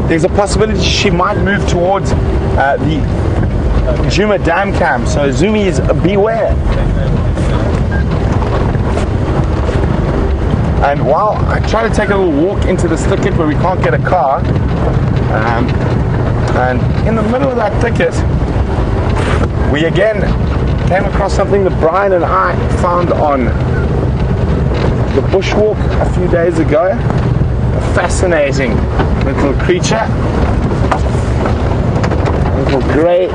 There's a possibility she might move towards the Djuma dam camp, so zoomies, beware. And while I try to take a little walk into this thicket where we can't get a car, and in the middle of that thicket, we again came across something that Brian and I found on the bushwalk a few days ago. A fascinating little creature. A little grey,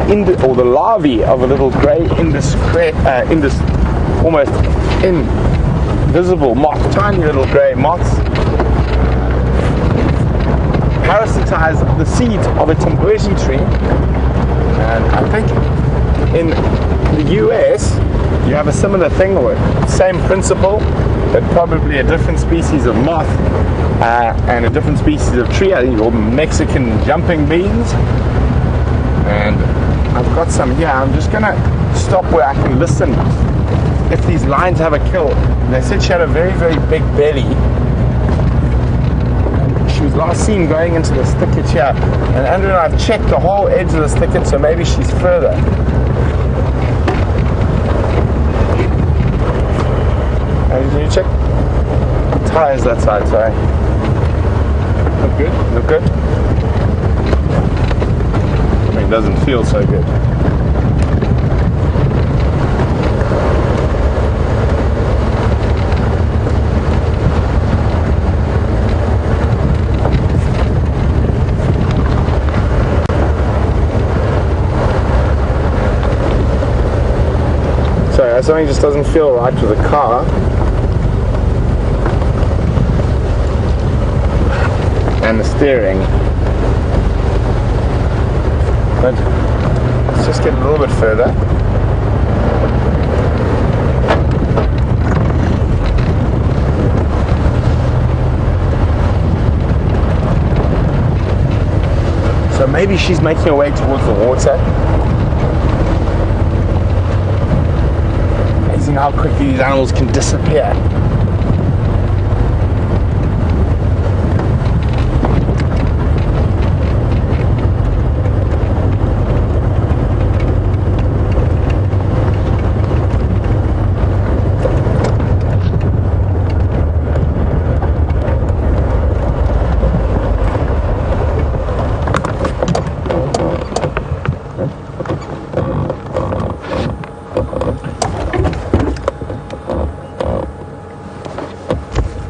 or the larvae of a little grey almost invisible moth, tiny little grey moths, parasitize the seeds of a tambouji tree. And I think in the US you have a similar thing, or same principle, but probably a different species of moth and a different species of tree. I think you call them Mexican jumping beans. And I've got some here. I'm just gonna stop where I can listen if these lions have a kill. They said she had a very, very big belly. She was last seen going into this thicket here, and Andrew and I have checked the whole edge of this thicket, so maybe she's further. Can you check? Tires that side, sorry. Look good? Look good? I mean, it doesn't feel so good. Sorry, something just doesn't feel right with the car. And the steering. But let's just get a little bit further. So maybe she's making her way towards the water. Amazing how quickly these animals can disappear.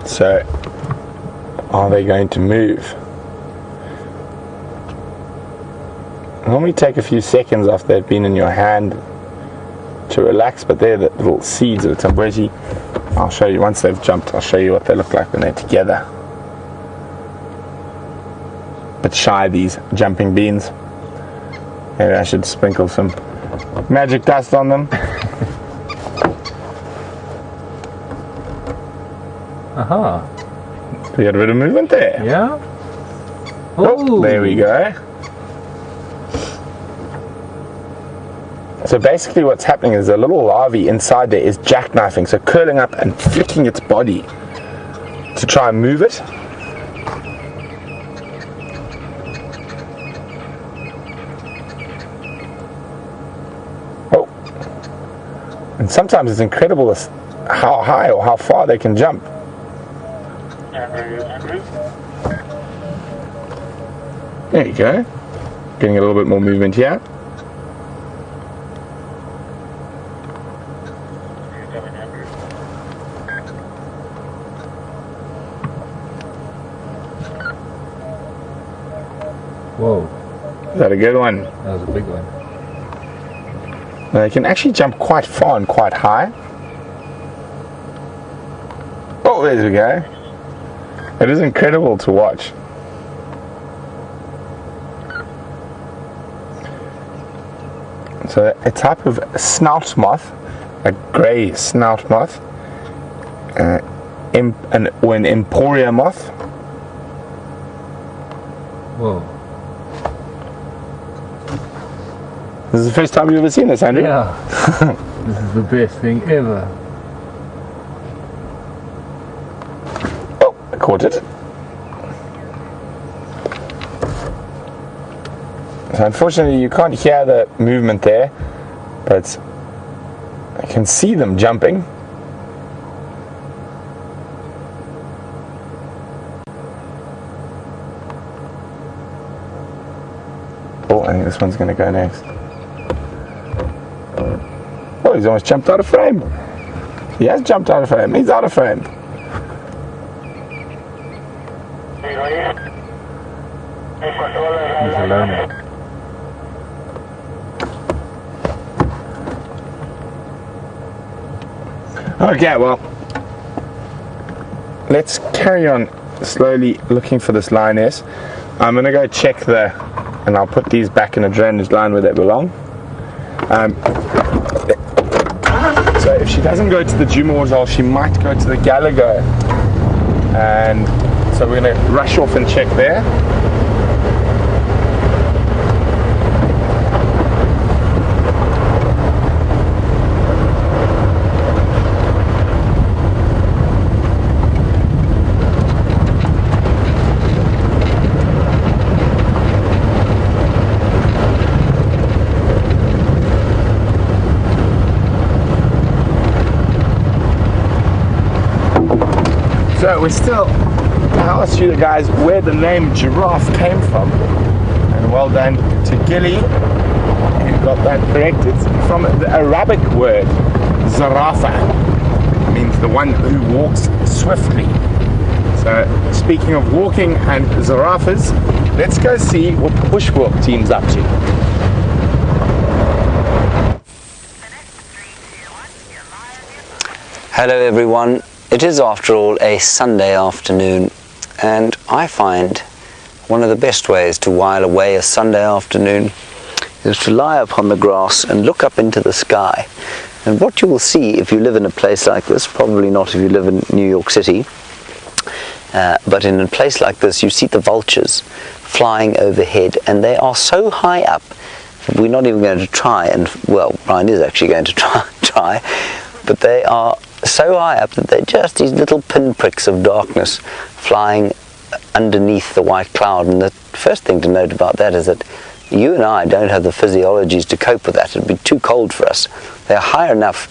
So, are they going to move? Normally take a few seconds after they've been in your hand to relax, but they're the little seeds of the tambouji. I'll show you, once they've jumped, I'll show you what they look like when they're together. Bit shy, these jumping beans. Maybe I should sprinkle some magic dust on them. Aha. We got a bit of movement there. Yeah. Oh, there we go. So basically what's happening is a little larvae inside there is jackknifing, so curling up and flicking its body to try and move it. Oh. And sometimes it's incredible how high or how far they can jump. There you go. Getting a little bit more movement here. Whoa. Is that a good one? That was a big one. Now they can actually jump quite far and quite high. Oh, there we go. It is incredible to watch. So a type of snout moth, a grey snout moth, or an emporia moth. Whoa. This is the first time you've ever seen this, Andrew? Yeah. This is the best thing ever. Oh, I caught it. So unfortunately you can't hear the movement there, but I can see them jumping. Oh, I think this one's going to go next. Oh, he's almost jumped out of frame. He has jumped out of frame. He's out of frame. He's alone. Okay, well, let's carry on slowly looking for this lioness. I'm going to go check and I'll put these back in a drainage line where they belong. So if she doesn't go to the Djuma waterhole, she might go to the Gallagher. And so we're going to rush off and check there. So we still asked you guys where the name giraffe came from, and well done to Gilly who got that correct. It's from the Arabic word zarafa, means the one who walks swiftly. So speaking of walking and zaraffas, let's go see what the bushwalk team's up to. Hello everyone. It is after all a Sunday afternoon, and I find one of the best ways to while away a Sunday afternoon is to lie upon the grass and look up into the sky. And what you will see if you live in a place like this, probably not if you live in New York City, but in a place like this you see the vultures flying overhead, and they are so high up that we're not even going to try, and well, Brian is actually going to try, but they are so high up that they're just these little pinpricks of darkness flying underneath the white cloud. And the first thing to note about that is that you and I don't have the physiologies to cope with that. It'd be too cold for us. They're high enough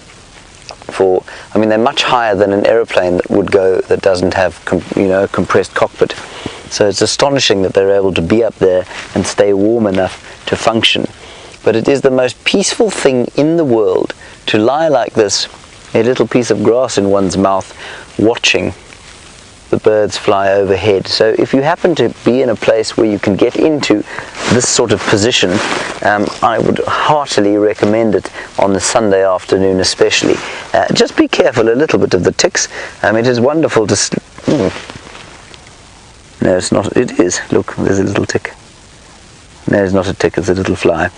for, I mean, they're much higher than an aeroplane that would go, that doesn't have a compressed cockpit. So it's astonishing that they're able to be up there and stay warm enough to function. But it is the most peaceful thing in the world to lie like this, a little piece of grass in one's mouth, watching the birds fly overhead. So if you happen to be in a place where you can get into this sort of position, I would heartily recommend it on the Sunday afternoon especially. Just be careful a little bit of the ticks. It is wonderful to... No, it's not. It is. Look, there's a little tick. No, it's not a tick, it's a little fly.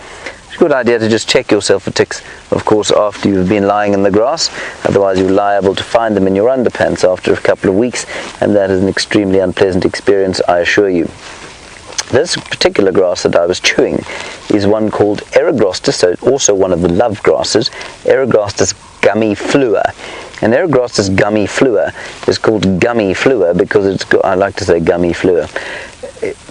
It's a good idea to just check yourself for ticks, of course, after you've been lying in the grass. Otherwise you're liable to find them in your underpants after a couple of weeks, and that is an extremely unpleasant experience, I assure you. This particular grass that I was chewing is one called Arathusa, so also one of the love grasses, Arathusa gummiflua. And Arathusa gummiflua is called gummiflua because it's got, I like to say gummiflua,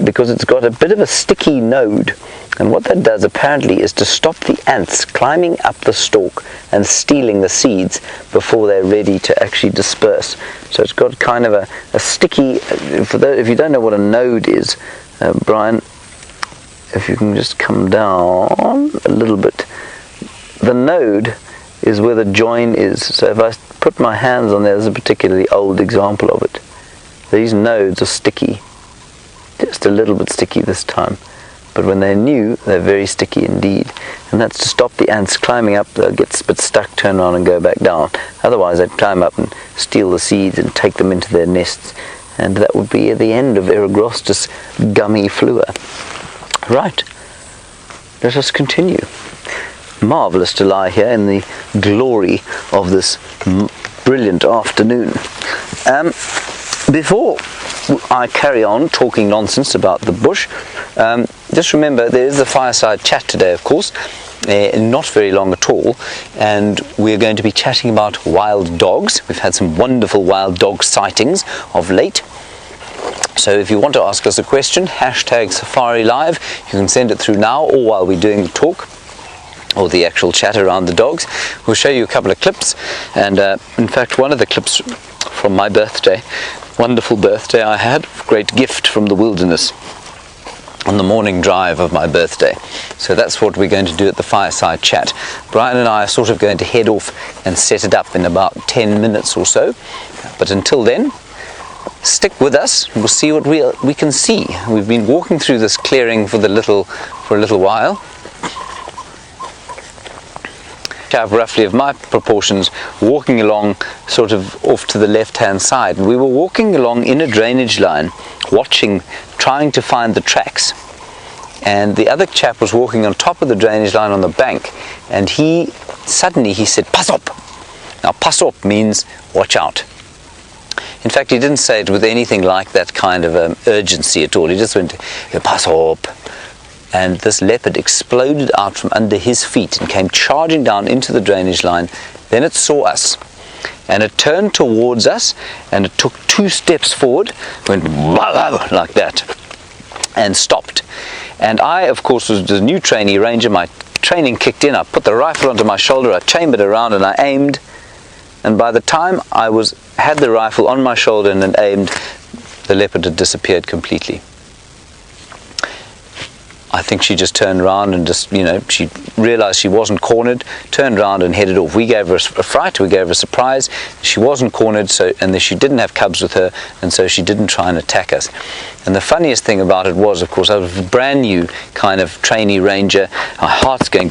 because it's got a bit of a sticky node. And what that does apparently is to stop the ants climbing up the stalk and stealing the seeds before they're ready to actually disperse. So it's got kind of a sticky, if you don't know what a node is, Brian, if you can just come down a little bit. The node is where the join is. So if I put my hands on there, there's a particularly old example of it. These nodes are sticky, just a little bit sticky this time. But when they're new, they're very sticky indeed. And that's to stop the ants climbing up. They'll get a bit stuck, turn around and go back down. Otherwise they'd climb up and steal the seeds and take them into their nests. And that would be the end of Arathusa gummiflua. Right, let us continue. Marvellous to lie here in the glory of this brilliant afternoon. Before I carry on talking nonsense about the bush, just remember there is a fireside chat today, of course, not very long at all, and we're going to be chatting about wild dogs. We've had some wonderful wild dog sightings of late, So if you want to ask us a question, hashtag Safari Live, you can send it through now or while we're doing the talk or the actual chat around the dogs. We'll show you a couple of clips, and in fact one of the clips from my birthday, wonderful birthday I had, great gift from the wilderness on the morning drive of my birthday. So that's what we're going to do at the fireside chat. Brian and I are sort of going to head off and set it up in about 10 minutes or so, but until then, stick with us. We'll see what we can see. We've been walking through this clearing for a little while. I have roughly of my proportions, walking along sort of off to the left hand side, and we were walking along in a drainage line, watching, trying to find the tracks, and the other chap was walking on top of the drainage line on the bank, and suddenly he said, "Pass up." Now pass up means watch out. In fact, he didn't say it with anything like that kind of urgency at all. He just went, "Pass up." And this leopard exploded out from under his feet and came charging down into the drainage line. Then it saw us, and it turned towards us, and it took 2 steps forward, went like that, and stopped. And I, of course, was a new trainee ranger. My training kicked in. I put the rifle onto my shoulder, I chambered around, and I aimed. And by the time I had the rifle on my shoulder and aimed, the leopard had disappeared completely. I think she just turned around and just, she realized she wasn't cornered, turned around and headed off. We gave her a fright, we gave her a surprise. She wasn't cornered, and she didn't have cubs with her, and so she didn't try and attack us. And the funniest thing about it was, of course, I was a brand new kind of trainee ranger. My heart's going.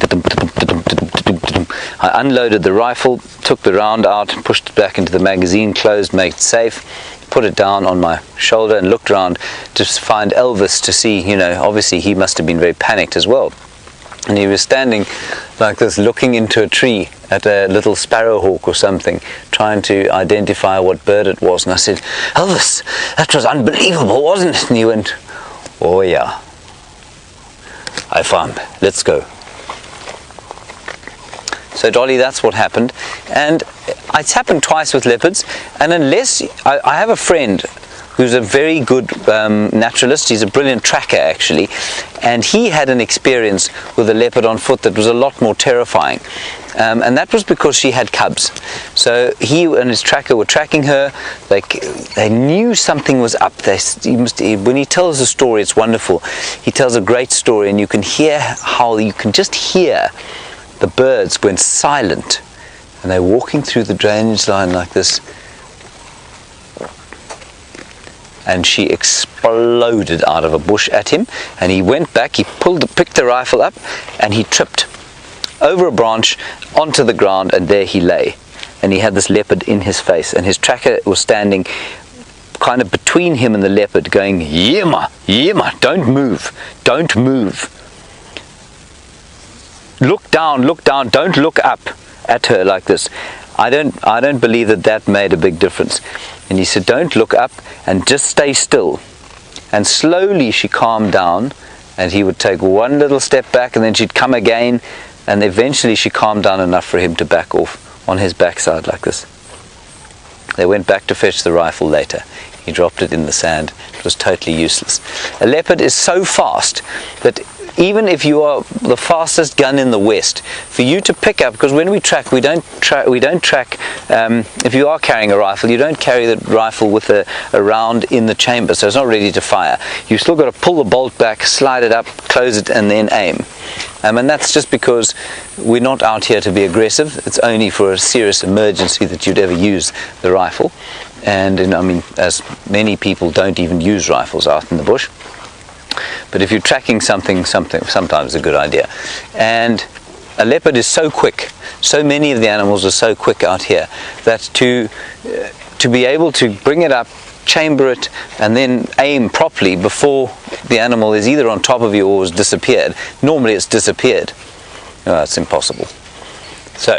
I unloaded the rifle, took the round out, pushed it back into the magazine, closed, made it safe, put it down on my shoulder and looked around to find Elvis, to see, obviously he must have been very panicked as well. And he was standing like this, looking into a tree at a little sparrowhawk or something, trying to identify what bird it was. And I said, "Elvis, that was unbelievable, wasn't it?" And he went, "Oh yeah, I found, let's go." So Dolly, that's what happened. And it's happened twice with leopards. And unless, I have a friend who's a very good naturalist. He's a brilliant tracker actually, and he had an experience with a leopard on foot that was a lot more terrifying, and that was because she had cubs. So he and his tracker were tracking her. They knew something was up. When he tells a story, it's wonderful. He tells a great story, and you can just hear the birds went silent, and they're walking through the drainage line like this, and she exploded out of a bush at him, and he went back, he picked the rifle up, and he tripped over a branch onto the ground, and there he lay, and he had this leopard in his face, and his tracker was standing kind of between him and the leopard, going, "Djuma, Djuma, don't move, don't move. Look down, don't look up at her," like this. I don't believe that made a big difference. And he said, "Don't look up and just stay still." And slowly she calmed down, and he would take one little step back, and then she'd come again, and eventually she calmed down enough for him to back off on his backside like this. They went back to fetch the rifle later. He dropped it in the sand. It was totally useless. A leopard is so fast that even if you are the fastest gun in the West, for you to pick up, because when we track, we don't track. If you are carrying a rifle, you don't carry the rifle with a round in the chamber, so it's not ready to fire. You've still got to pull the bolt back, slide it up, close it, and then aim. And that's just because we're not out here to be aggressive. It's only for a serious emergency that you'd ever use the rifle. And as many people don't even use rifles out in the bush. But if you're tracking something, sometimes it's a good idea. And a leopard is so quick, so many of the animals are so quick out here, that to be able to bring it up, chamber it, and then aim properly before the animal is either on top of you or has disappeared. Normally it's disappeared. It's impossible. So,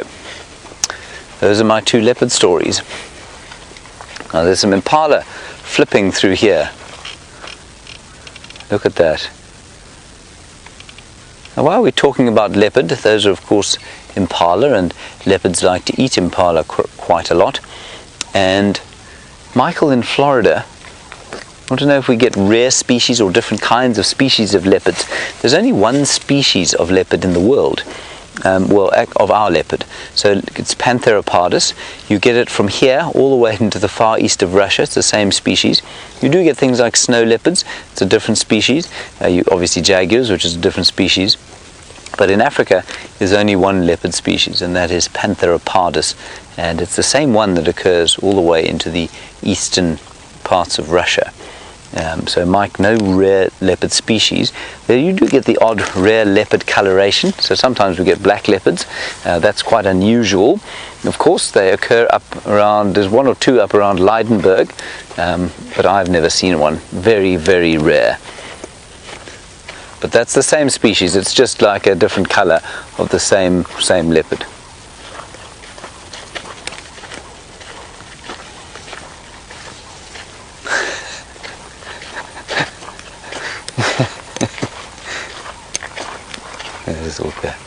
those are my 2 leopard stories. Now there's some impala flipping through here. Look at that. Now while we're talking about leopard, those are of course impala, and leopards like to eat impala quite a lot. And Michael in Florida Want to know if we get rare species or different kinds of species of leopards? There's only one species of leopard in the world. Of our leopard. So it's Pantheropardus. You get it from here all the way into the far east of Russia. It's the same species. You do get things like snow leopards. It's a different species. You obviously jaguars, which is a different species. But in Africa, there's only one leopard species, and that is Pantheropardus. And it's the same one that occurs all the way into the eastern parts of Russia. So Mike, no rare leopard species. There you do get the odd rare leopard coloration, so sometimes we get black leopards. That's quite unusual. Of course they occur up around, there's one or two up around Leidenburg, but I've never seen one. Very, very rare. But that's the same species, it's just like a different color of the same leopard. There's all there.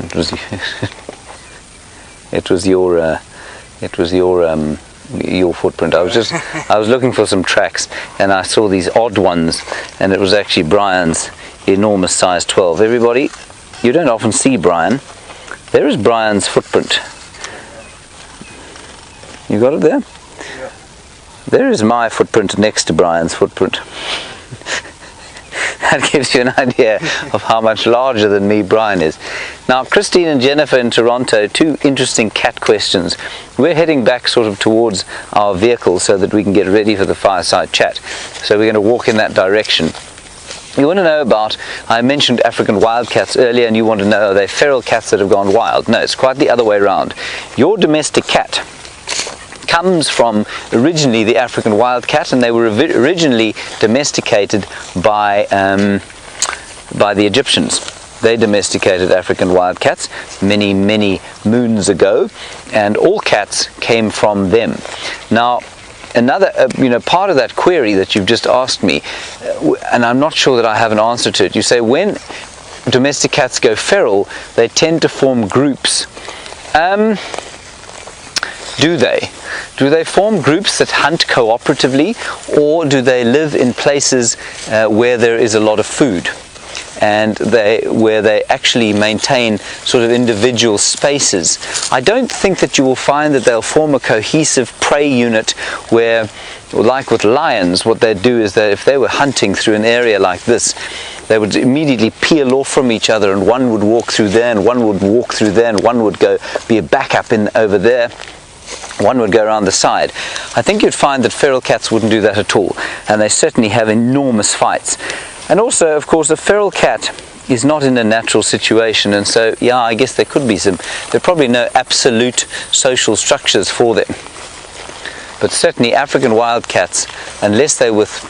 It was your footprint. I was looking for some tracks, and I saw these odd ones, and it was actually Brian's enormous size 12. Everybody, you don't often see Brian. There is Brian's footprint. You got it there? Yeah. There is my footprint next to Brian's footprint. That gives you an idea of how much larger than me Brian is. Now, Christine and Jennifer in Toronto, two interesting cat questions. We're heading back sort of towards our vehicle so that we can get ready for the fireside chat. So we're going to walk in that direction. You want to know about, I mentioned African wildcats earlier, and you want to know, are they feral cats that have gone wild? No, it's quite the other way around. Your domestic cat comes from originally the African wildcat, and they were originally domesticated by the Egyptians. They domesticated African wildcats many, many moons ago, and all cats came from them. Now, another part of that query that you've just asked me, and I'm not sure that I have an answer to it. You say when domestic cats go feral, they tend to form groups. Do they? Do they form groups that hunt cooperatively, or do they live in places where there is a lot of food, and where they actually maintain sort of individual spaces? I don't think that you will find that they'll form a cohesive prey unit where, like with lions, what they'd do is that if they were hunting through an area like this, they would immediately peel off from each other, and one would walk through there, and one would walk through there, and one would go be a backup over there. One would go around the side. I think you'd find that feral cats wouldn't do that at all, and they certainly have enormous fights. And also, of course, a feral cat is not in a natural situation, and so, yeah, I guess there could be there are probably no absolute social structures for them. But certainly African wildcats, unless they're with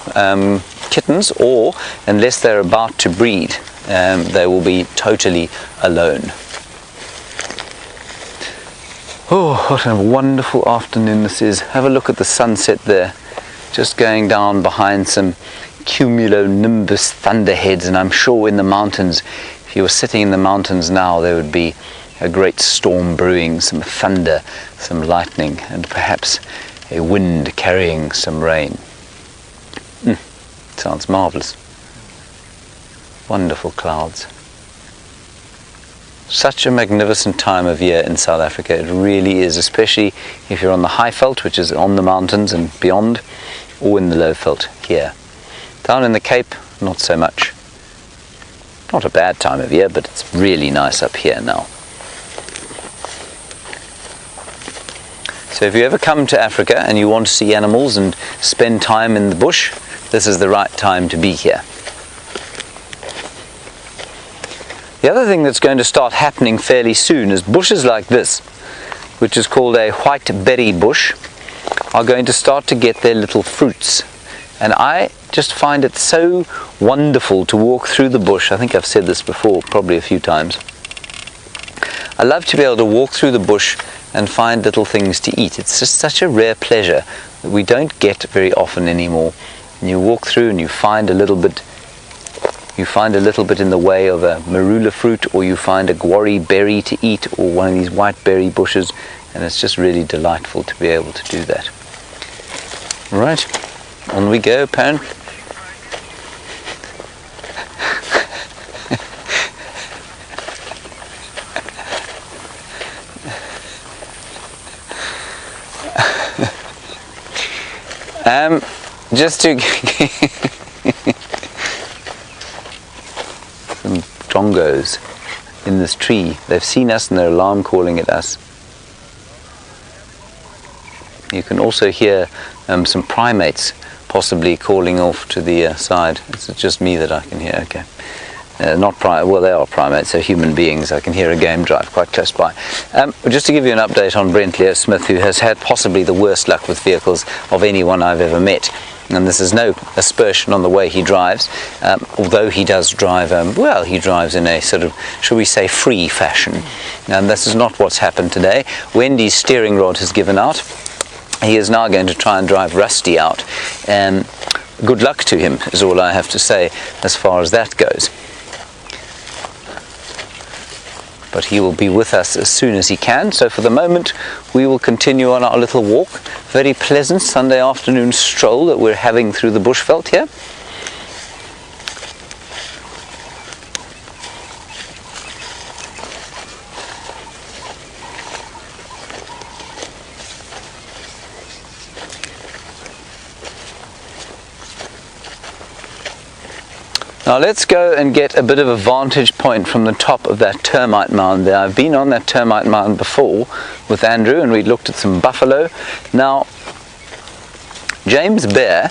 kittens, or unless they're about to breed, they will be totally alone. Oh, what a wonderful afternoon this is. Have a look at the sunset there, just going down behind some cumulonimbus thunderheads, and I'm sure in the mountains, if you were sitting in the mountains now, there would be a great storm brewing, some thunder, some lightning, and perhaps a wind carrying some rain. Sounds marvelous. Wonderful clouds. Such a magnificent time of year in South Africa. It really is, especially if you're on the high veld, which is on the mountains and beyond, or in the low veld here. Down in the Cape, not so much. Not a bad time of year, but it's really nice up here now. So if you ever come to Africa and you want to see animals and spend time in the bush, this is the right time to be here. The other thing that's going to start happening fairly soon is bushes like this, which is called a white berry bush, are going to start to get their little fruits. And I just find it so wonderful to walk through the bush. I think I've said this before, probably a few times. I love to be able to walk through the bush and find little things to eat. It's just such a rare pleasure that we don't get very often anymore. And you walk through and you find a little bit in the way of a marula fruit, or you find a guarri berry to eat, or one of these white berry bushes, and it's just really delightful to be able to do that. Right, on we go, apparently. Just to some drongos in this tree. They've seen us and they're alarm calling at us. You can also hear some primates possibly calling off to the side. It's just me that I can hear. Okay. Well, they are primates, they're human beings. I can hear a game drive quite close by. Just to give you an update on Brent Leo Smith, who has had possibly the worst luck with vehicles of anyone I've ever met. And this is no aspersion on the way he drives, although he does drive, well, he drives in a sort of, shall we say, free fashion. And this is not what's happened today. Wendy's steering rod has given out. He is now going to try and drive Rusty out. Good luck to him is all I have to say as far as that goes. But he will be with us as soon as he can. So for the moment, we will continue on our little walk. Very pleasant Sunday afternoon stroll that we're having through the bushveld here. Now let's go and get a bit of a vantage point from the top of that termite mound there. I've been on that termite mound before with Andrew and we looked at some buffalo. Now, James Bear,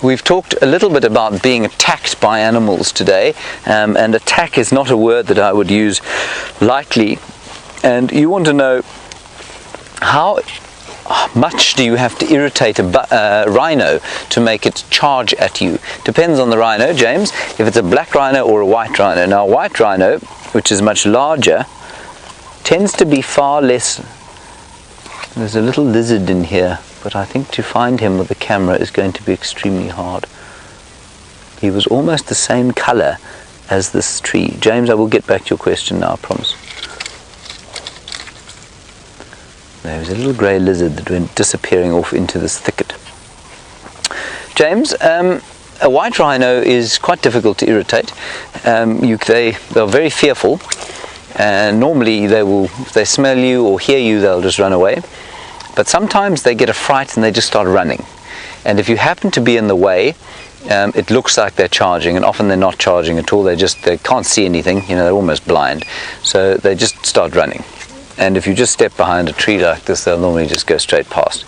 we've talked a little bit about being attacked by animals today, and attack is not a word that I would use lightly. And you want to know how much do you have to irritate a rhino to make it charge at you? Depends on the rhino, James, if it's a black rhino or a white rhino. Now, a white rhino, which is much larger, tends to be far less. There's a little lizard in here, but I think to find him with the camera is going to be extremely hard. He was almost the same color as this tree. James, I will get back to your question now, I promise. There was a little grey lizard that went disappearing off into this thicket. James, a white rhino is quite difficult to irritate. They're very fearful, and normally if they smell you or hear you, they'll just run away. But sometimes they get a fright and they just start running. And if you happen to be in the way, it looks like they're charging, and often they're not charging at all. They can't see anything. They're almost blind, so they just start running. And if you just step behind a tree like this, they'll normally just go straight past.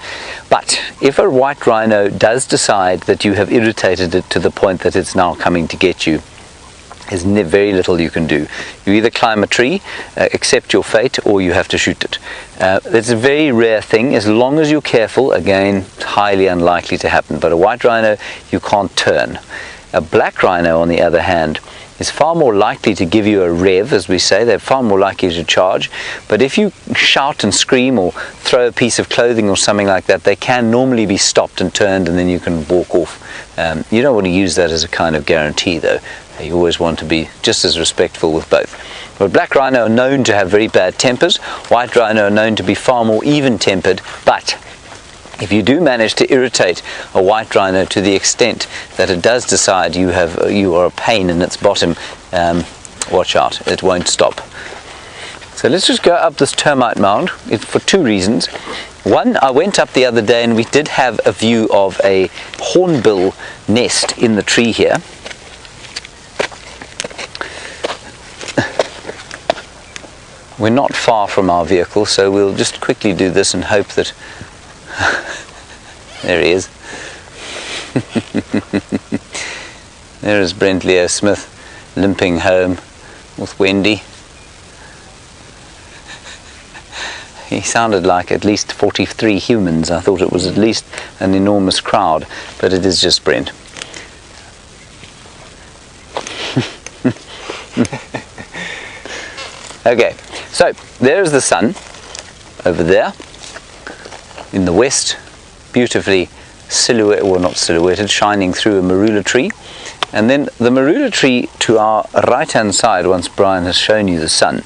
But if a white rhino does decide that you have irritated it to the point that it's now coming to get you, there's very little you can do. You either climb a tree, accept your fate, or you have to shoot it. It's a very rare thing. As long as you're careful, again, highly unlikely to happen. But a white rhino, you can't turn. A black rhino, on the other hand, is far more likely to give you a rev, as we say. They're far more likely to charge. But if you shout and scream or throw a piece of clothing or something like that, they can normally be stopped and turned, and then you can walk off. You don't want to use that as a kind of guarantee, though. You always want to be just as respectful with both. But black rhino are known to have very bad tempers. White rhino are known to be far more even-tempered. But if you do manage to irritate a white rhino to the extent that it does decide you are a pain in its bottom, watch out, it won't stop. So let's just go up this termite mound for two reasons. One, I went up the other day and we did have a view of a hornbill nest in the tree here. We're not far from our vehicle, so we'll just quickly do this and hope that there he is. There is Brent Leo Smith limping home with Wendy. He sounded like at least 43 humans. I thought it was at least an enormous crowd, but it is just Brent. Okay, so there's the sun over there in the west, beautifully silhouetted, well not silhouetted, shining through a marula tree. And then the marula tree to our right hand side, once Brian has shown you the sun,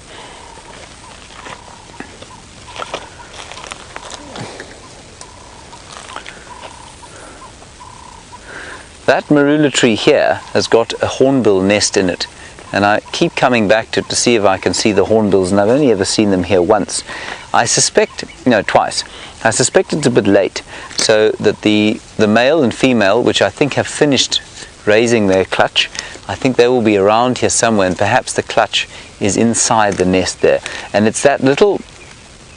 that marula tree here has got a hornbill nest in it, and I keep coming back to it to see if I can see the hornbills, and I've only ever seen them here once. I suspect, no, twice. I suspect it's a bit late, so that the male and female, which I think have finished raising their clutch, I think they will be around here somewhere, and perhaps the clutch is inside the nest there. And it's that little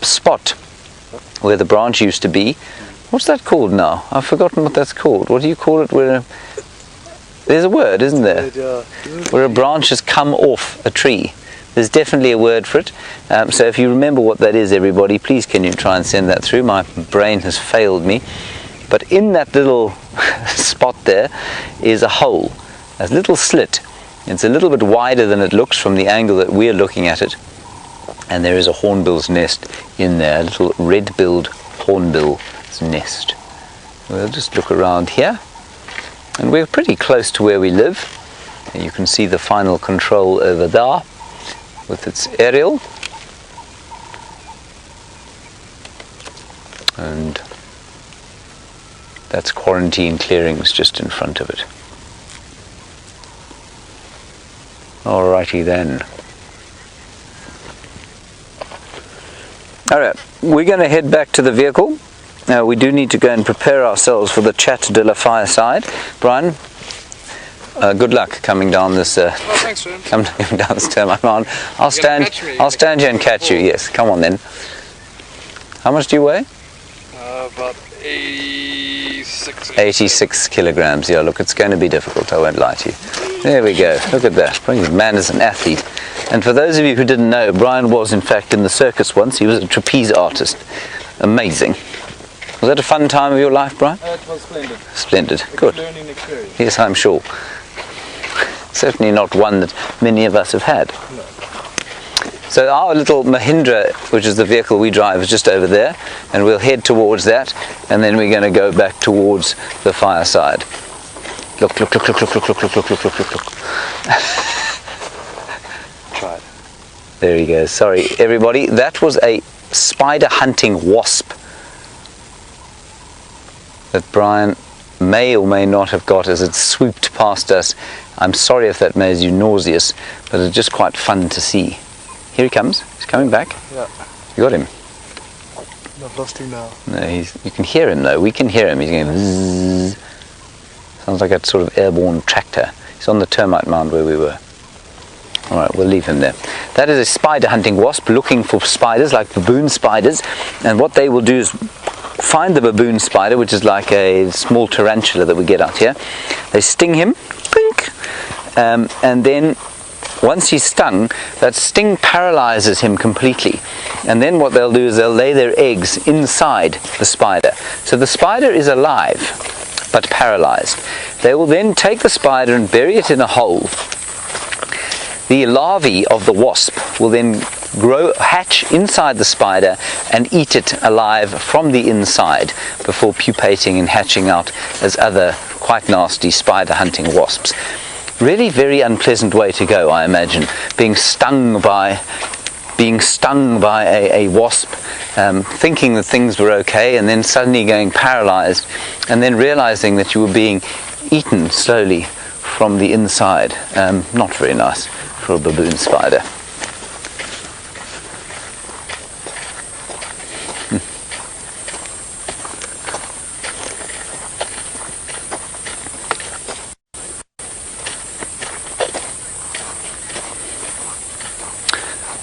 spot where the branch used to be. What's that called now? I've forgotten what that's called. What do you call it? There's a word, isn't there? Where a branch has come off a tree. There's definitely a word for it. So if you remember what that is, everybody, please can you try and send that through. My brain has failed me. But in that little spot there is a hole, a little slit. It's a little bit wider than it looks from the angle that we're looking at it. And there is a hornbill's nest in there, a little red-billed hornbill's nest. We'll just look around here. And we're pretty close to where we live. And you can see the final control over there with its aerial. And that's quarantine clearings just in front of it. Alrighty then. Alright, we're going to head back to the vehicle. We do need to go and prepare ourselves for the Chat de la Fireside. Brian, good luck coming down this. Thanks, Jim. Coming down this termite mountain. I'll stand here and catch you. Yes, come on then. How much do you weigh? About 86. 86 kilograms. Yeah, look, it's going to be difficult. I won't lie to you. There we go. Look at that. The man is an athlete. And for those of you who didn't know, Brian was in fact in the circus once. He was a trapeze artist. Amazing. Was that a fun time of your life, Brian? It was splendid. Splendid. Good. Learning experience. Yes, I'm sure. Certainly not one that many of us have had. No. So our little Mahindra, which is the vehicle we drive, is just over there, and we'll head towards that, and then we're going to go back towards the fireside. Look, look, look, look, look, look, look, look, look, look, look, look, look. Try it. There he goes. Sorry, everybody. That was a spider hunting wasp that Brian may or may not have got as it swooped past us. I'm sorry if that made you nauseous, but it's just quite fun to see. Here he comes. He's coming back. Yeah. You got him? I've lost him now. No, you can hear him though. We can hear him. He's going bzzz. Sounds like a sort of airborne tractor. He's on the termite mound where we were. Alright, we'll leave him there. That is a spider hunting wasp looking for spiders, like baboon spiders. And what they will do is find the baboon spider, which is like a small tarantula that we get out here. They sting him, pink, and then once he's stung, that sting paralyzes him completely. And then what they'll do is they'll lay their eggs inside the spider. So the spider is alive, but paralyzed. They will then take the spider and bury it in a hole. The larvae of the wasp will then hatch inside the spider and eat it alive from the inside before pupating and hatching out as other quite nasty spider hunting wasps. Really very unpleasant way to go, I imagine. Being stung by a wasp, thinking that things were okay, and then suddenly going paralyzed, and then realizing that you were being eaten slowly from the inside. Not very nice for a baboon spider.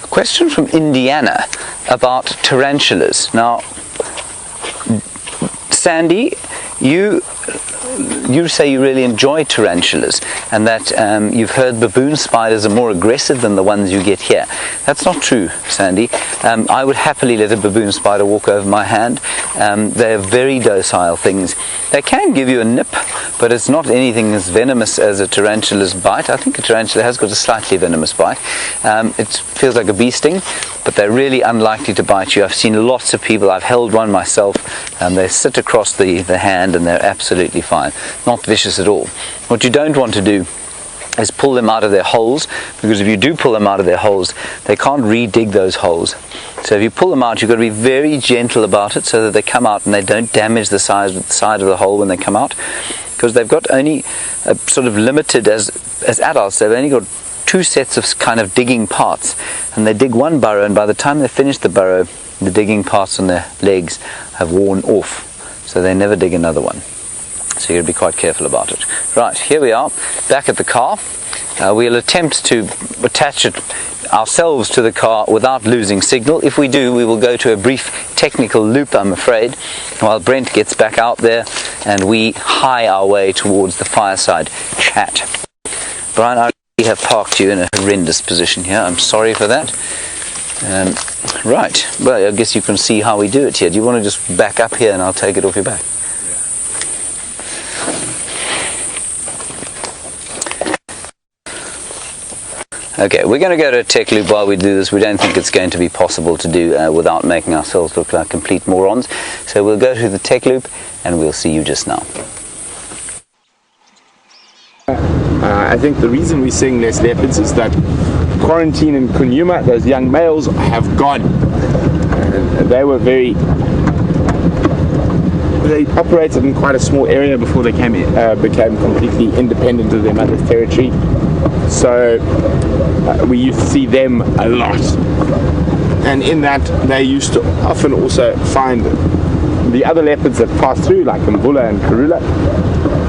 Question from Indiana about tarantulas. Now, Sandy, you say you really enjoy tarantulas, and that you've heard baboon spiders are more aggressive than the ones you get here. That's not true, Sandy. I would happily let a baboon spider walk over my hand. They're very docile things. They can give you a nip, but it's not anything as venomous as a tarantula's bite. I think a tarantula has got a slightly venomous bite. It feels like a bee sting, but they're really unlikely to bite you. I've seen lots of people, I've held one myself, and they sit across the hand and they're absolutely fine. Not vicious at all. What you don't want to do is pull them out of their holes, because if you do pull them out of their holes, they can't re-dig those holes. So if you pull them out, you've got to be very gentle about it so that they come out and they don't damage the side of the hole when they come out. because they've got only sort of limited as adults. They've only got 2 sets of kind of digging parts, and they dig one burrow, and by the time they finish the burrow, the digging parts on their legs have worn off, so they never dig another one. So you've got to be quite careful about it. Right, here we are, back at the car. We'll attempt to attach it ourselves to the car without losing signal. If we do, we will go to a brief technical loop, I'm afraid, while Brent gets back out there and we hie our way towards the fireside chat. Brian, I have parked you in a horrendous position here. I'm sorry for that. Right, well, I guess you can see how we do it here. Do you want to just back up here and I'll take it off your back? Okay, we're going to go to a tech loop while we do this. We don't think it's going to be possible to do without making ourselves look like complete morons. So we'll go to the tech loop and we'll see you just now. I think the reason we're seeing less leopards is that quarantine in Djuma, those young males have gone. They operated in quite a small area before they became completely independent of their mother's territory. So we used to see them a lot, and in that they used to often also find the other leopards that pass through, like Mvula and Karula.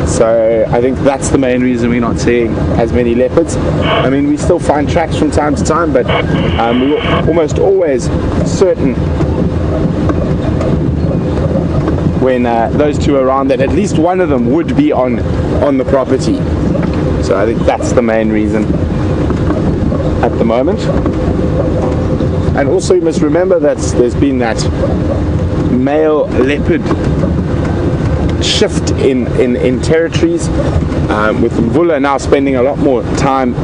So I think that's the main reason we're not seeing as many leopards. I mean, we still find tracks from time to time, but we're almost always certain when those two are around that at least one of them would be on the property. So I think that's the main reason at the moment. And also you must remember that there's been that male leopard shift in territories, with Mvula now spending a lot more time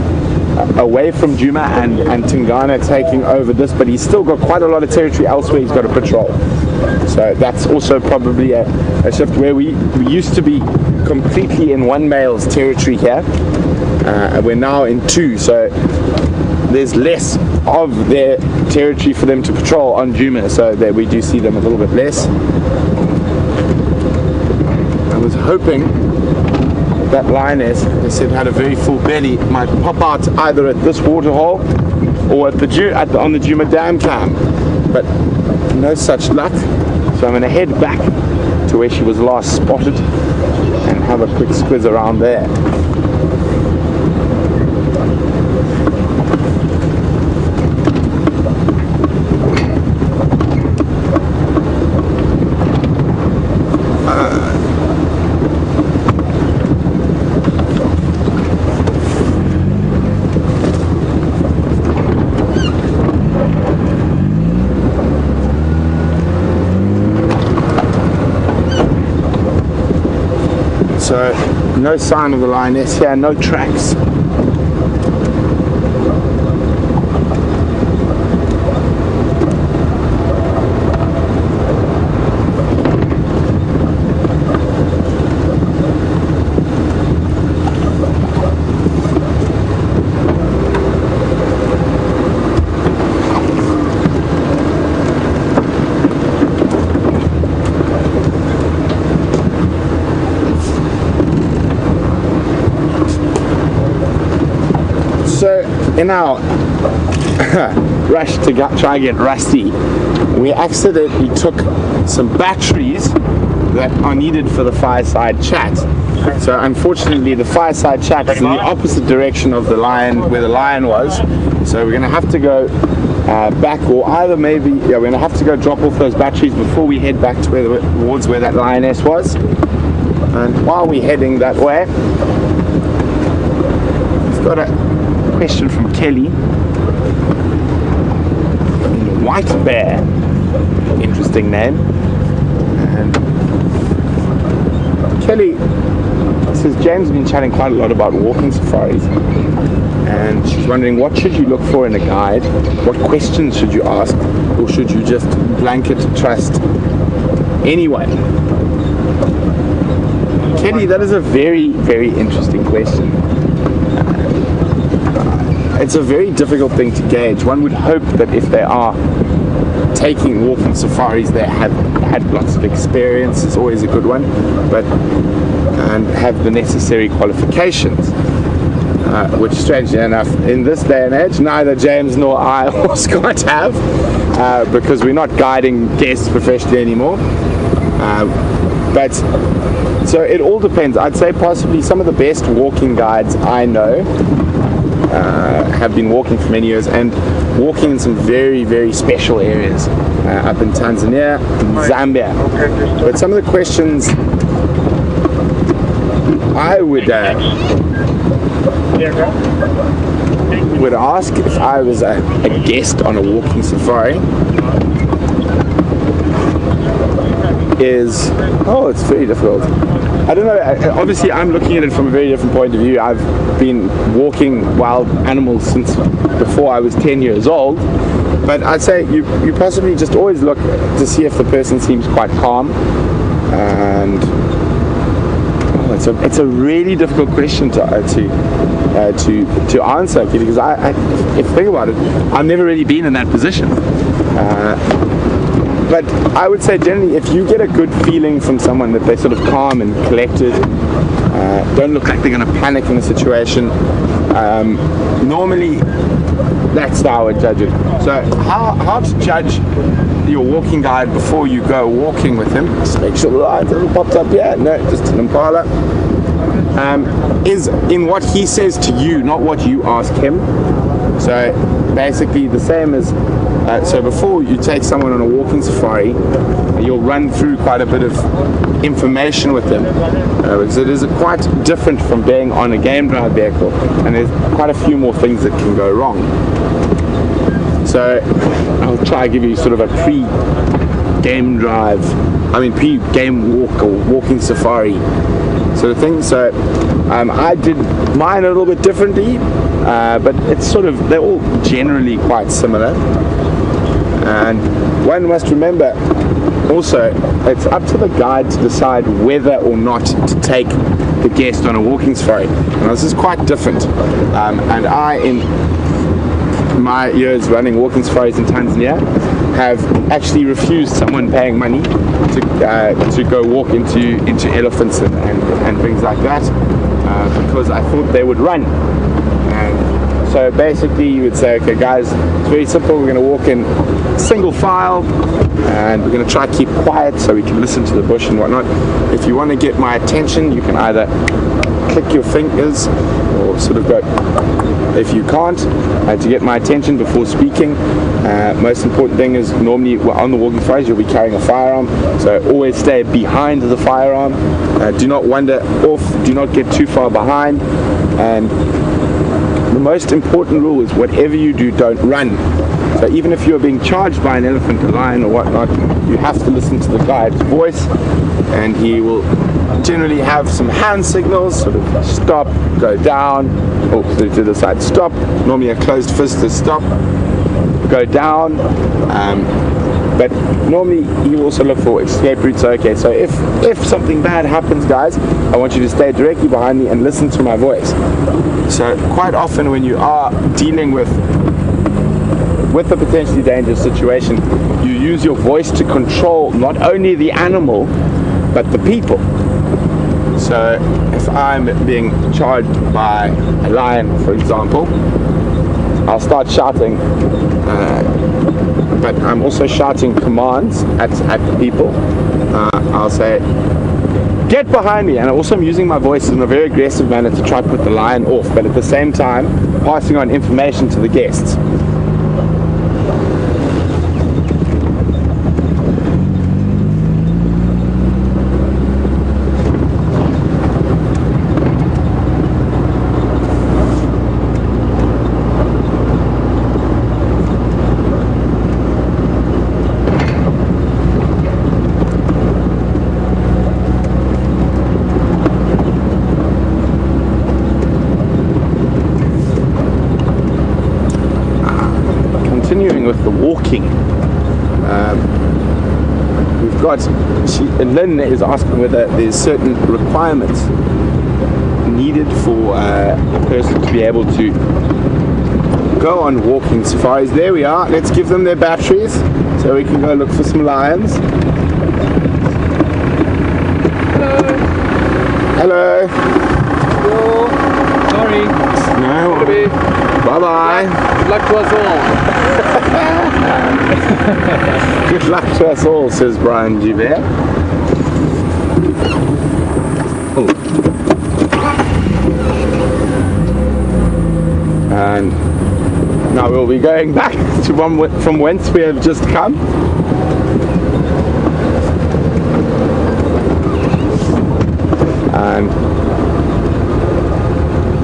away from Djuma and Tingana taking over this, but he's still got quite a lot of territory elsewhere he's got to patrol. So that's also probably a shift where we used to be completely in one male's territory here. We're now in 2, so there's less of their territory for them to patrol on Djuma, so that we do see them a little bit less. I was hoping that lioness, they said, had a very full belly, might pop out either at this waterhole or on the Djuma dam cam, but no such luck. So I'm going to head back to where she was last spotted and have a quick squiz around there. So no sign of the lioness here, no tracks. So in our rush to try and get rusty, we accidentally took some batteries that are needed for the fireside chat. So unfortunately the fireside chat is in the opposite direction of the lion, where the lion was. So we're going to have to go back, or either maybe, we're going to have to go drop off those batteries before we head back to towards where that lioness was. And while we're heading that way, we've got a question from Kelly. White bear, interesting name. And Kelly says James has been chatting quite a lot about walking safaris, and she's wondering, what should you look for in a guide? What questions should you ask, or should you just blanket trust anyone? Kelly, that is a very, very interesting question. It's a very difficult thing to gauge. One would hope that if they are taking walking safaris, they have had lots of experience. It's always a good one. But and have the necessary qualifications. Which, strangely enough, in this day and age, neither James nor I or Scott have, because we're not guiding guests professionally anymore. But so it all depends. I'd say possibly some of the best walking guides I know have been walking for many years and walking in some very, very special areas up in Tanzania, Zambia. But some of the questions I would ask if I was a guest on a walking safari is, it's very difficult. I don't know, obviously I'm looking at it from a very different point of view. I've been walking wild animals since before I was 10 years old, but I'd say you possibly just always look to see if the person seems quite calm, and it's a really difficult question to answer, because if you think about it, I've never really been in that position. But I would say generally, if you get a good feeling from someone that they're sort of calm and collected, don't look like they're going to panic in a situation, normally that's how I would judge it. So how to judge your walking guide before you go walking with him, just make sure the light pops up here, no, just an Impala, is in what he says to you, not what you ask him. So basically the same as, so before you take someone on a walking safari, you'll run through quite a bit of information with them, because it is quite different from being on a game drive vehicle, and there's quite a few more things that can go wrong. So I'll try to give you sort of a pre-game walk or walking safari sort of thing. So I did mine a little bit differently, but it's sort of, they're all generally quite similar. And one must remember also, it's up to the guide to decide whether or not to take the guest on a walking safari. Now this is quite different, and I, in my years running walking safaris in Tanzania, have actually refused someone paying money to go walk into elephants and things like that, because I thought they would run. And so basically you would say, okay guys, it's very simple, we're going to walk in single file and we're going to try to keep quiet so we can listen to the bush and whatnot. If you want to get my attention, you can either click your fingers or sort of go. If you can't, to get my attention before speaking, most important thing is normally on the walking safaris you'll be carrying a firearm, so always stay behind the firearm, do not wander off, do not get too far behind, and the most important rule is whatever you do, don't run. So even if you're being charged by an elephant, a lion or whatnot, you have to listen to the guide's voice, and he will generally have some hand signals, sort of stop, go down, or to the side, stop, normally a closed fist is stop, go down, but normally you also look for escape routes. Okay, so if something bad happens, guys, I want you to stay directly behind me and listen to my voice. So quite often when you are dealing with a potentially dangerous situation, you use your voice to control not only the animal but the people. So if I'm being charged by a lion, for example, I'll start shouting, but I'm also shouting commands at the people. I'll say, get behind me, and also I'm using my voice in a very aggressive manner to try to put the lion off, but at the same time passing on information to the guests. Continuing with the walking, we've got, Lynn is asking whether there's certain requirements needed for a person to be able to go on walking safaris. There we are, let's give them their batteries so we can go look for some lions. Hello. Sorry. No. Bye bye. Good luck to us all. Good luck to us all, says Brian Givert. And now we'll be going back to from whence we have just come. And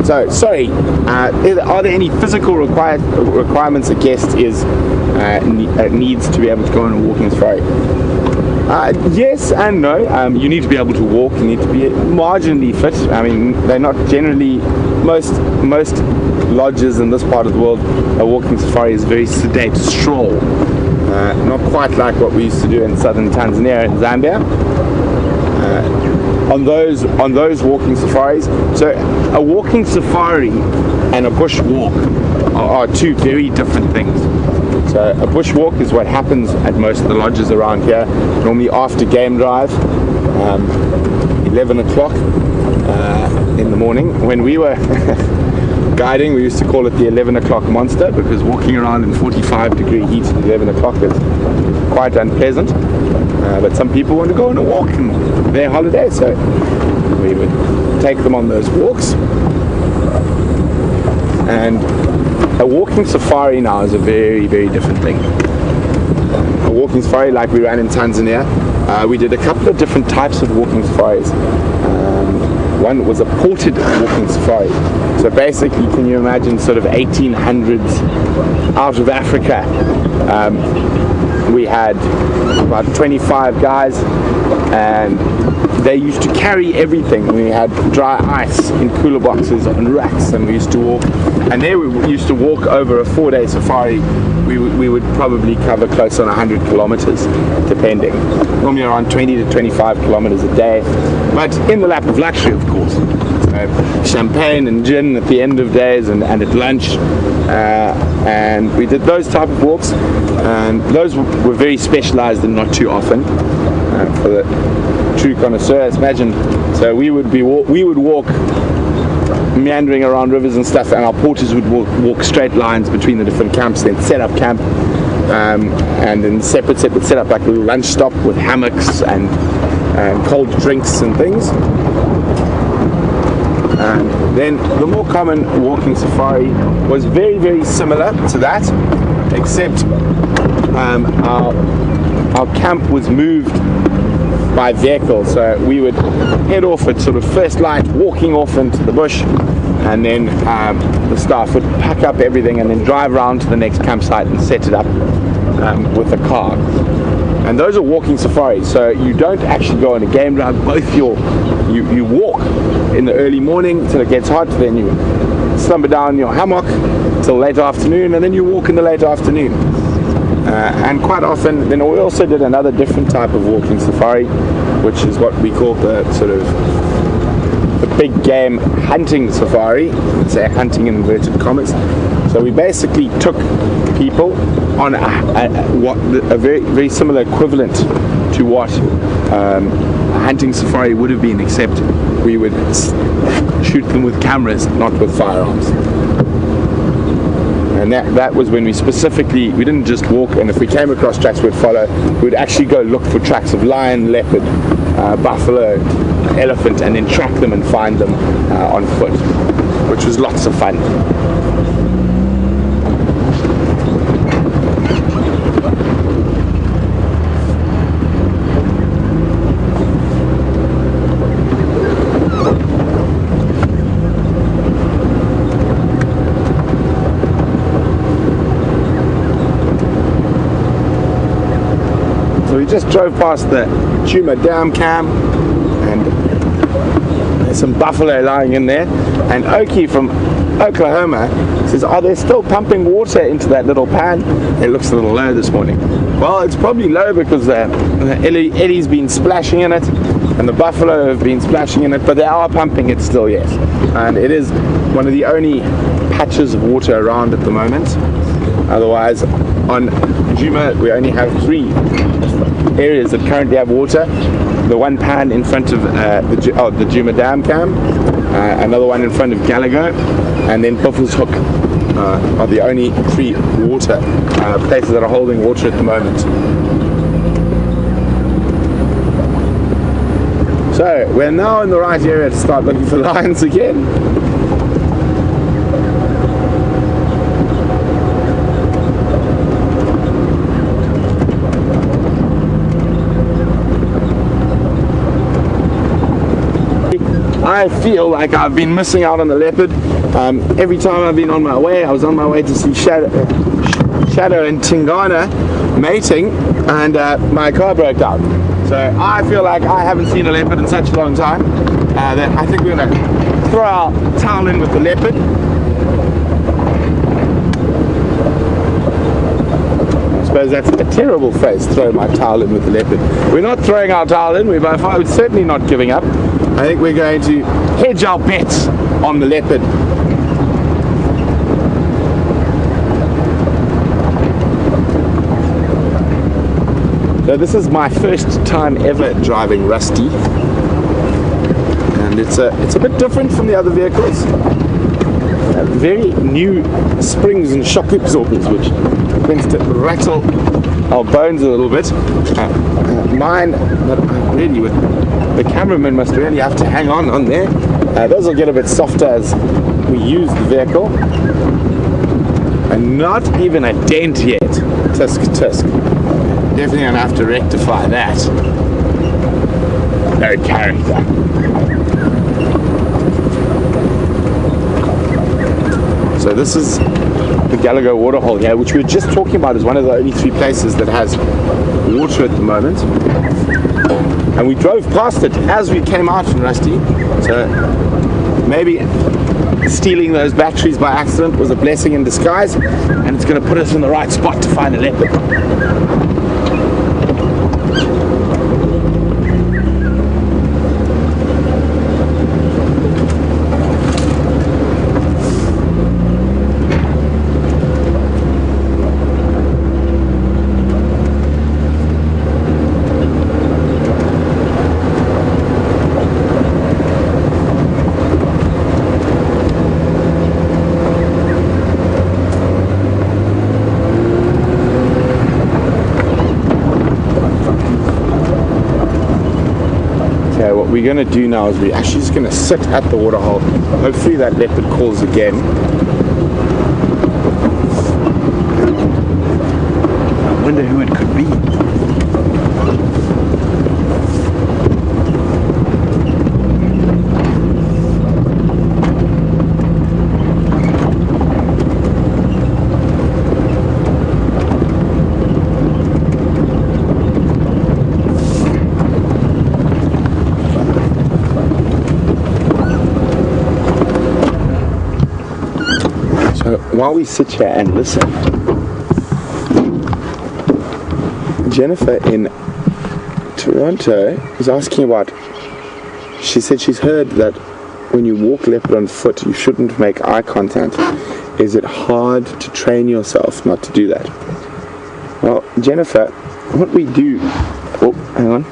so, sorry, are there any physical requirements a guest needs to be able to go on a walking safari? Yes and no. You need to be able to walk. You need to be marginally fit. I mean, they're not generally, most lodges in this part of the world, a walking safari is a very sedate stroll. Not quite like what we used to do in southern Tanzania and Zambia. On those walking safaris. So a walking safari and a bush walk are two very different things. So a bush walk is what happens at most of the lodges around here, normally after game drive, 11 o'clock in the morning. When we were guiding, we used to call it the 11 o'clock monster, because walking around in 45-degree heat at 11 o'clock is quite unpleasant. But some people want to go on a walk on their holiday, so we would take them on those walks. And a walking safari now is a very, very different thing. A walking safari like we ran in Tanzania, we did a couple of different types of walking safaris. One was a ported walking safari. So basically, can you imagine sort of 1800s out of Africa? We had about 25 guys, and they used to carry everything. We had dry ice in cooler boxes and racks, and we used to walk. And there we used to walk over a 4-day safari. We would probably cover close on 100 kilometers, depending. Normally around 20 to 25 kilometers a day, but in the lap of luxury, of course. Champagne and gin at the end of days and at lunch. And we did those type of walks, and those were very specialized and not too often. For the true connoisseurs, imagine. So we would walk meandering around rivers and stuff, and our porters would walk straight lines between the different camps, then set up camp, and then separate set up like a little lunch stop with hammocks and cold drinks and things. And then the more common walking safari was very, very similar to that, except our camp was moved by vehicle. So we would head off at sort of first light, walking off into the bush, and then the staff would pack up everything and then drive around to the next campsite and set it up with a car. And those are walking safaris, so you don't actually go on a game drive. Both you walk in the early morning till it gets hot, then you slumber down your hammock till late afternoon, and then you walk in the late afternoon. And quite often, then we also did another different type of walking safari, which is what we call the sort of the big game hunting safari. Say hunting in inverted commas. So we basically took people on a very, very similar equivalent to what a hunting safari would have been, except we would shoot them with cameras, not with firearms. And that was when we didn't just walk, and if we came across tracks we'd follow. We'd actually go look for tracks of lion, leopard, buffalo, elephant, and then track them and find them on foot, which was lots of fun. So we just drove past the Djuma dam cam, and there's some buffalo lying in there. And Oki from Oklahoma says, are they still pumping water into that little pan? It looks a little low this morning. Well, it's probably low because Eddie's been splashing in it, and the buffalo have been splashing in it, but they are pumping it still, yes. And it is one of the only patches of water around at the moment. Otherwise, on Djuma we only have 3 areas that currently have water. the one pan in front of the Djuma Dam Cam, another one in front of Gallagher, and then Buffalo's Hook are the only 3 water places that are holding water at the moment. So we're now in the right area to start looking for lions again. I feel like I've been missing out on the leopard. Every time I've been on my way, I was on my way to see Shadow and Tingana mating, and my car broke down. So I feel like I haven't seen a leopard in such a long time that I think we're going to throw our towel in with the leopard. I suppose that's a terrible phrase, throw my towel in with the leopard. We're not throwing our towel in, we're certainly not giving up. I think we're going to hedge our bets on the leopard. So this is my first time ever driving Rusty, and it's a bit different from the other vehicles. Very new springs and shock absorbers, which tends to rattle our bones a little bit. Mine, but really, with the cameraman must really have to hang on there. Those will get a bit softer as we use the vehicle. And not even a dent yet. Tusk. Definitely gonna have to rectify that. No character. So this is the Gallagher waterhole here, which we were just talking about as one of the only 3 places that has water at the moment. And we drove past it as we came out from Rusty. So maybe stealing those batteries by accident was a blessing in disguise, and it's going to put us in the right spot to find a leopard. What we're going to do now is we're actually just going to sit at the waterhole. Hopefully that leopard calls again. I wonder who it could be. While we sit here and listen, Jennifer in Toronto was asking about, she said she's heard that when you walk leopard on foot you shouldn't make eye contact. Is it hard to train yourself not to do that? Well, Jennifer, what we do, oh, hang on.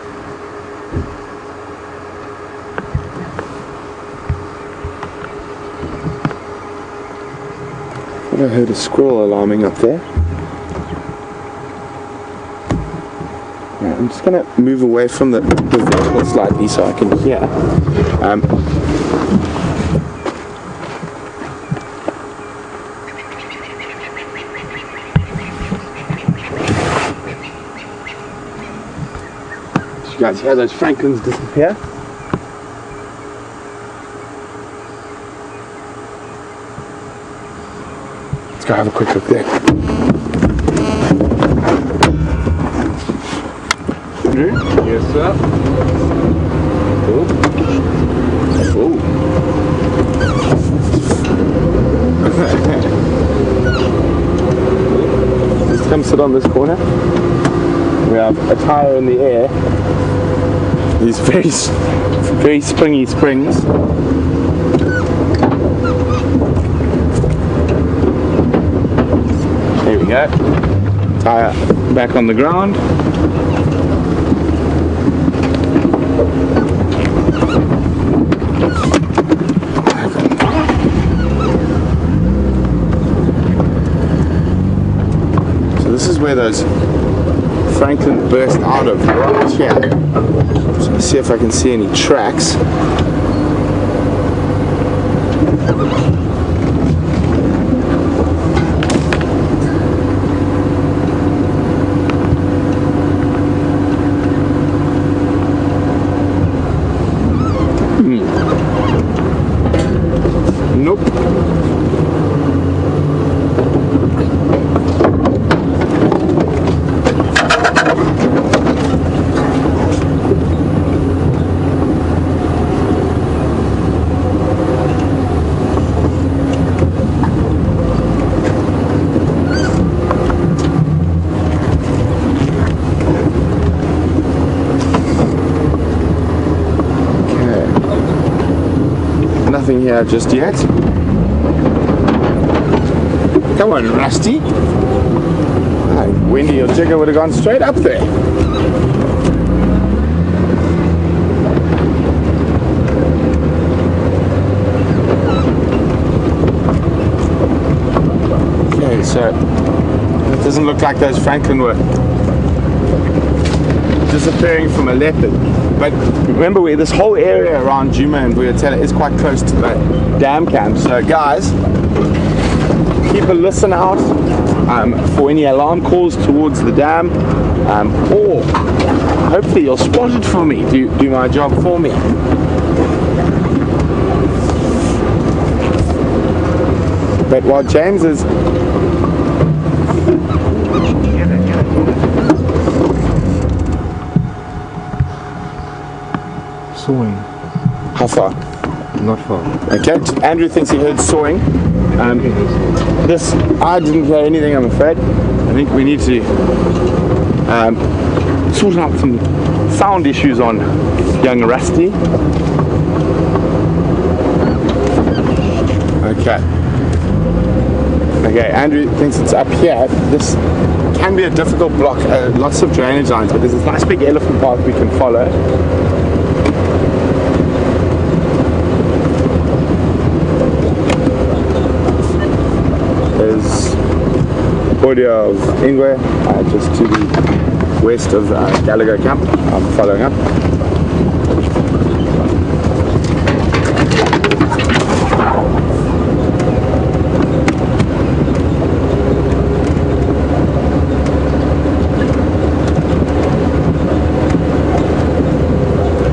I heard a squirrel alarming up there. Right, I'm just going to move away from the vehicle slightly so I can hear. Did you guys hear those francolins disappear? Let's go have a quick look there. Andrew? Yes, sir. Oh. Just come sit on this corner. We have a tire in the air. These very springy springs. There we go. Tire back on the ground. where those Franklin burst out of, right here. So let's see if I can see any tracks. Nope. Nothing here just yet. Come on, Rusty. Wendy or Jigger would have gone straight up there. Okay, so it doesn't look like those Franklin were disappearing from a leopard. But remember, this whole area around Djuma and WildEarthTV is quite close to the dam camp. So guys, keep a listen out for any alarm calls towards the dam, or hopefully you'll spot it for me. Do my job for me. But while James is Sawing. how far? Not far. Okay, Andrew thinks he heard sawing. This, I didn't hear anything, I'm afraid. I think we need to sort out some sound issues on young Rusty. Okay, Andrew thinks it's up here. This can be a difficult block, lots of drainage lines, but there's this nice big elephant path we can follow. There's audio of Ingwe, just to the west of Gallagher Camp. I'm following up.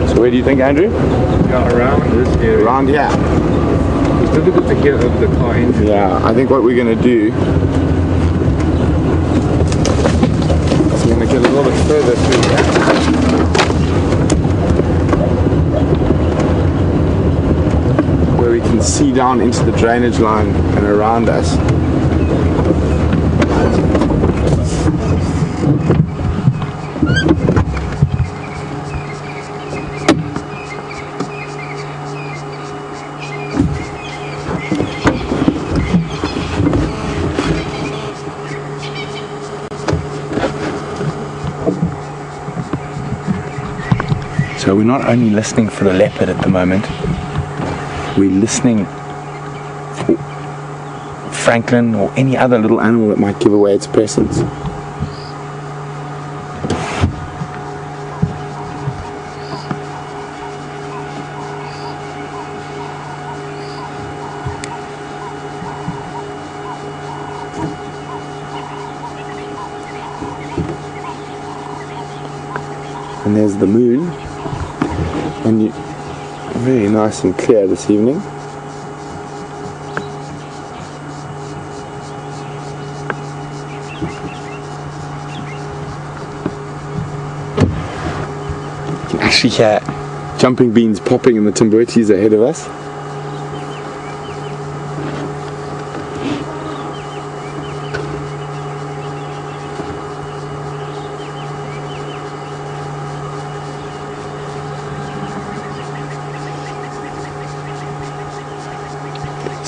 So where do you think, Andrew? Yeah, around this area. Around here. It's difficult to hear of the car engine. Yeah, I think what we're going to do is we're going to get a little bit further through here. Where we can see down into the drainage line and around us. So we're not only listening for the leopard at the moment, we're listening for Franklin or any other little animal that might give away its presence. And there's the moon. And very nice and clear this evening. You can actually hear jumping beans popping in the timbuetis ahead of us.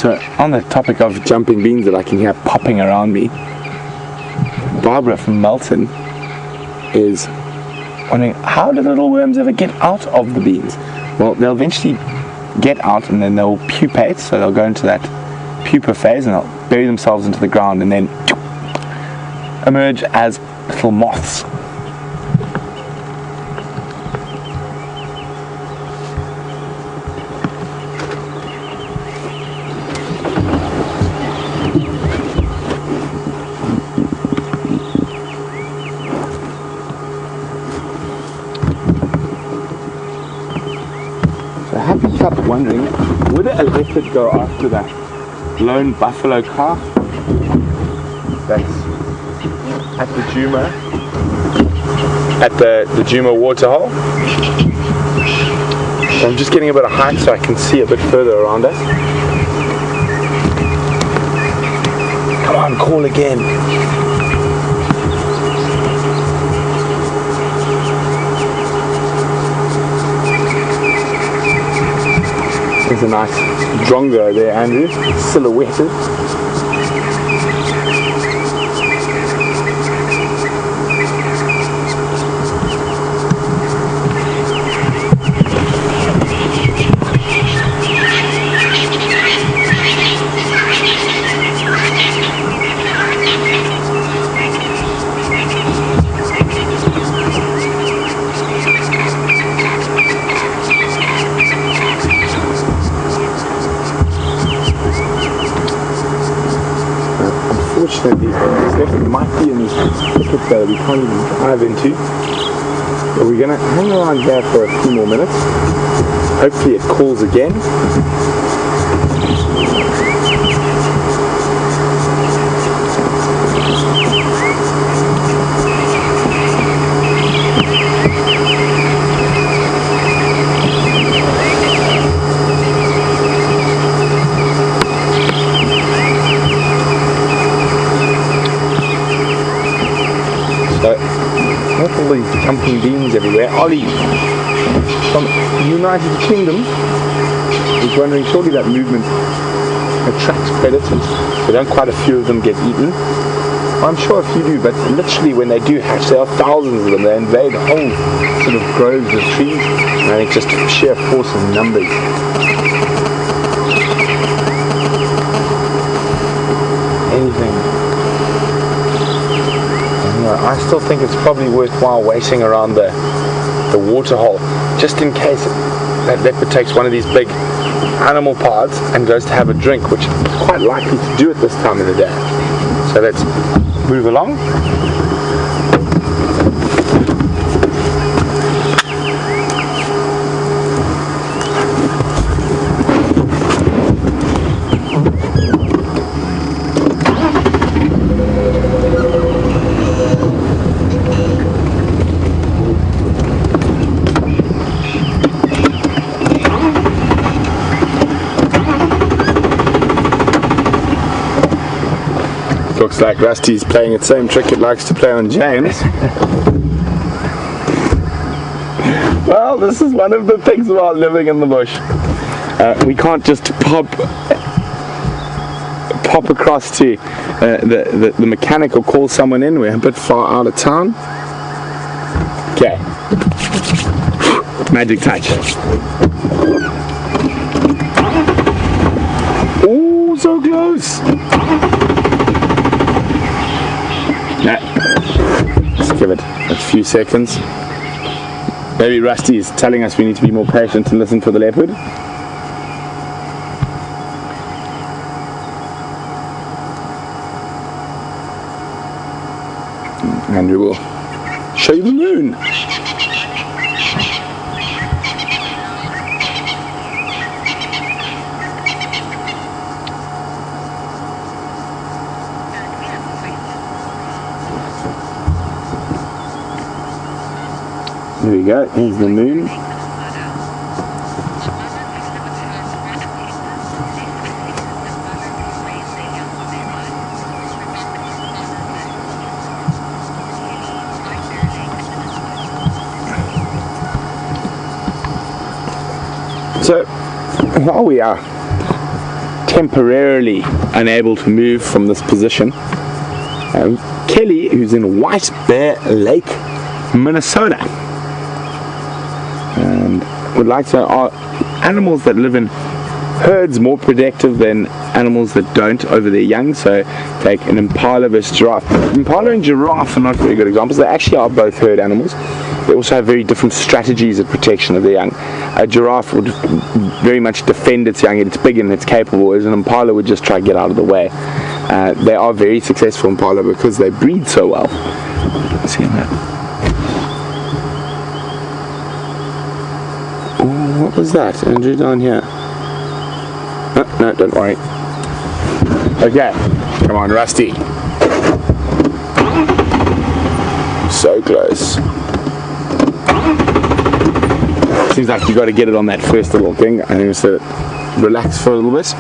So on the topic of jumping beans that I can hear popping around me, Barbara from Melton is wondering, how do the little worms ever get out of the beans? Well, they'll eventually get out and then they'll pupate, so they'll go into that pupa phase and they'll bury themselves into the ground, and then emerge as little moths. So Happy Cup wondering, would a leopard go after that lone buffalo calf that's at the Djuma, at the Djuma waterhole? So I'm just getting a bit of height so I can see a bit further around us. Come on, call again. There's a nice drongo there, Andrew, silhouetted. Unfortunately, there might be in these thickets that we can't even drive into. But we're going to hang around here for a few more minutes. Hopefully it calls again. All these jumping beans everywhere. Ollie from United Kingdom is wondering, surely that movement attracts predators. So don't quite a few of them get eaten? I'm sure a few do, but literally when they do hatch, there are thousands of them. They invade whole sort of groves of trees, and I think just sheer force of numbers. Anything. I still think it's probably worthwhile waiting around the waterhole, just in case that leopard takes one of these big animal pods and goes to have a drink, which it's quite likely to do at this time of the day. So let's move along. Looks like Rusty's playing its same trick it likes to play on James. Well, this is one of the things about living in the bush. We can't just pop across to the mechanic or call someone in. We're a bit far out of town. Okay. Magic touch. Oh, so close. No. Let's give it a few seconds. Maybe Rusty is telling us we need to be more patient and listen for the leopard. And we will show you the moon. There we go, here's the moon. So, while we are temporarily unable to move from this position, Kelly, who's in White Bear Lake, Minnesota, and would like to know, are animals that live in herds more protective than animals that don't over their young. So take an impala versus giraffe. Impala and giraffe are not very good examples. They actually are both herd animals. They also have very different strategies of protection of their young. A giraffe would very much defend its young, it's big and it's capable, whereas an impala would just try to get out of the way. They are very successful impala because they breed so well. See that? Oh, what was that? Andrew, down here. Oh, no, don't worry. Okay, come on, Rusty. So close. Seems like you got to get it on that first little thing. I'm going to relax for a little bit.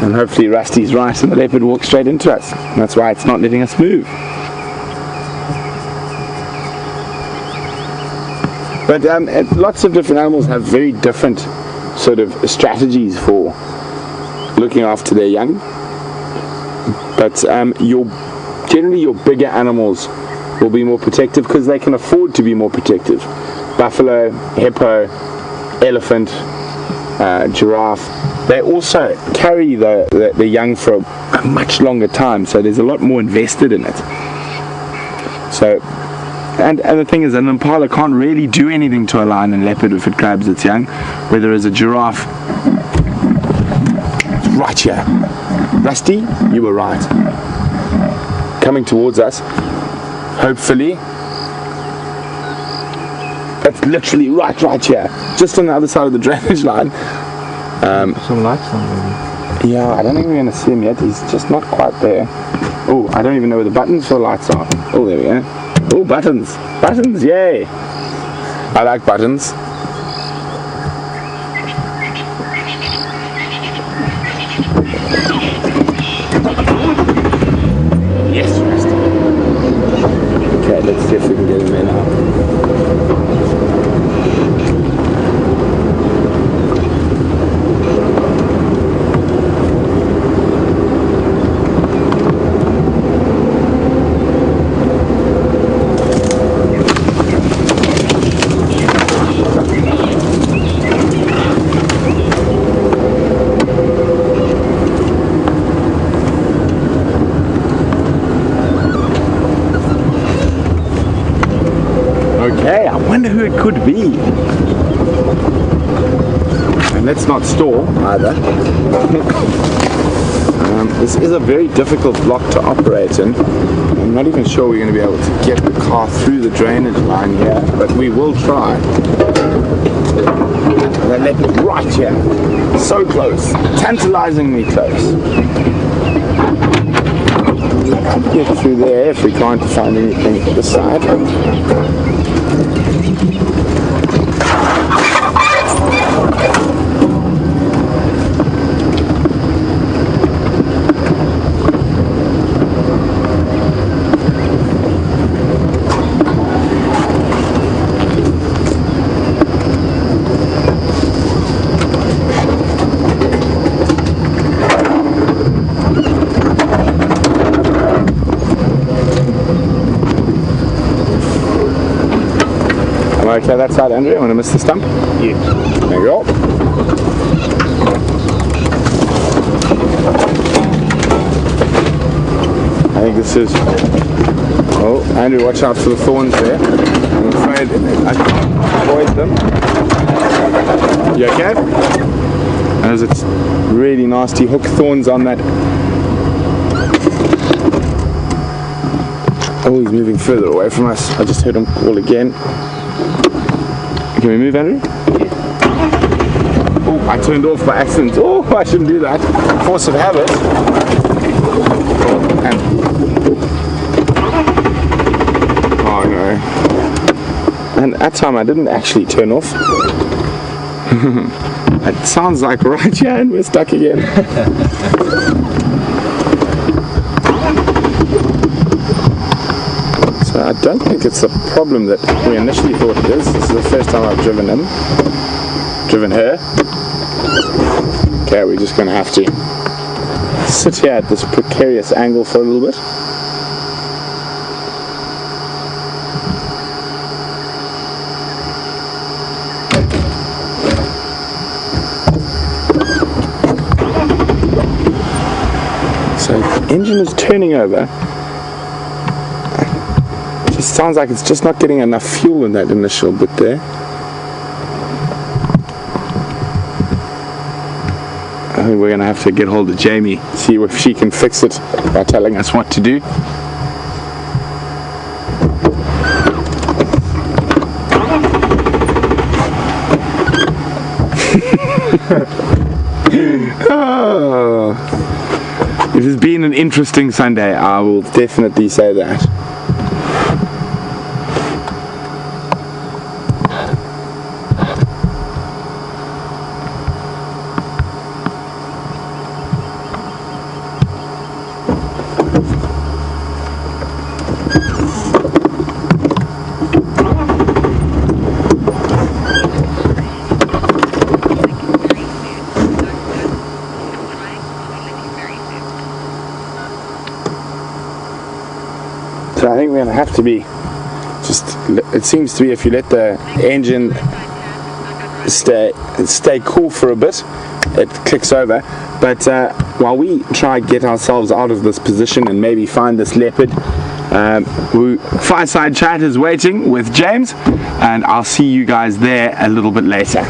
And hopefully Rusty's right and the leopard walks straight into us. And that's why it's not letting us move. But lots of different animals have very different sort of strategies for looking after their young. But generally your bigger animals will be more protective because they can afford to be more protective. Buffalo, hippo, elephant, giraffe, they also carry the young for a much longer time, so there's a lot more invested in it. So, and the thing is, an impala can't really do anything to a lion and leopard if it grabs its young, whereas a giraffe, right here. Rusty, you were right. Coming towards us, hopefully. That's literally right here, just on the other side of the drainage line. Some lights on maybe. Yeah, I don't think we're going to see him yet. He's just not quite there. Oh, I don't even know where the buttons for the lights are. Oh, there we go. Oh, buttons. Buttons, yay. I like buttons. Yes, Rusty. Okay, let's see if we can get him there now. Okay, I wonder who it could be. And let's not stall either. This is a very difficult block to operate in. I'm not even sure we're going to be able to get the car through the drainage line here, but we will try. And then let it right here. So close. Tantalizingly close. Get through there if we can't find anything to the side. Okay, that side, Andrew. I want to miss the stump? Yeah. There you go. I think this is... Oh, Andrew, watch out for the thorns there. I'm afraid I can't avoid them. You okay? As it's really nasty hook thorns on that. Oh, he's moving further away from us. I just heard him call again. Can we move, Andrew? Oh, I turned off by accident. Oh, I shouldn't do that. Force of habit. Oh no. And that time I didn't actually turn off. It sounds like right here and we're stuck again. So I don't think it's the problem that we initially thought it is. This is the first time I've driven him. Driven her. Okay, we're just going to have to sit here at this precarious angle for a little bit. So engine is turning over. It just sounds like it's just not getting enough fuel in that initial bit there. I think we're going to have to get hold of Jamie, see if she can fix it by telling us what to do. Oh, it has been an interesting Sunday, I will definitely say that. So I think we're going to have to be it seems to be if you let the engine stay cool for a bit, it clicks over. But while we try to get ourselves out of this position and maybe find this leopard, Fireside Chat is waiting with James, and I'll see you guys there a little bit later.